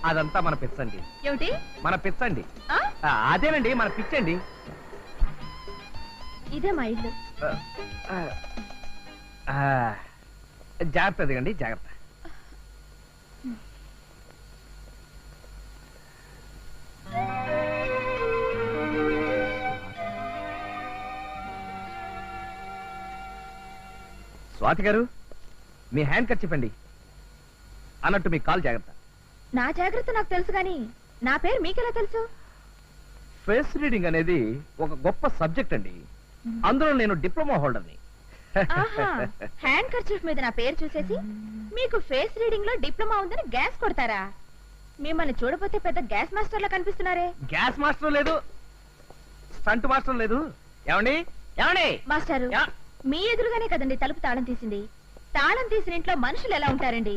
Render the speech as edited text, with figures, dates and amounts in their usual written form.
అదంతా మన పిచ్చండి. ఏమిటి మన పిచ్చండి. ఆ? అదేనండి మన పిచ్చండి. ఇదే మా ఇల్లు. జాగ్రత్త దిగండి, జాగ్రత్త. స్వాతి గారు, మీ హ్యాండ్ కట్ చెప్పండి. అన్నట్టు మీ కాల్ జాగ్రత్త. నా జాగ్రత్త నాకు తెలుసు గాని నా పేరు మీకెలా తెలుసు? ఫేస్ రీడింగ్ అనేది ఒక గొప్ప సబ్జెక్ట్ అండి. అందులో నేను డిప్లొమా హోల్డర్ని. హ్యాండ్ కర్చీఫ్ మీద నా పేరు చూసేసి మీకు ఫేస్ రీడింగ్ లో డిప్లొమా ఉందని గ్యాస్ కొడతారా? మిమ్మల్ని చూడపోతే పెద్ద గ్యాస్ మాస్టర్ లా కనిపిస్తున్నారే. గ్యాస్ మాస్టర్ లేదు, స్టంట్ మాస్టర్ లేదు. ఏమండి ఏమండి మాస్టారు, మీ ఎదురుగానే కదండి తలుపు తాళం తీసింది. తాళం తీసిన ఇంట్లో మనుషులు ఎలా ఉంటారండి?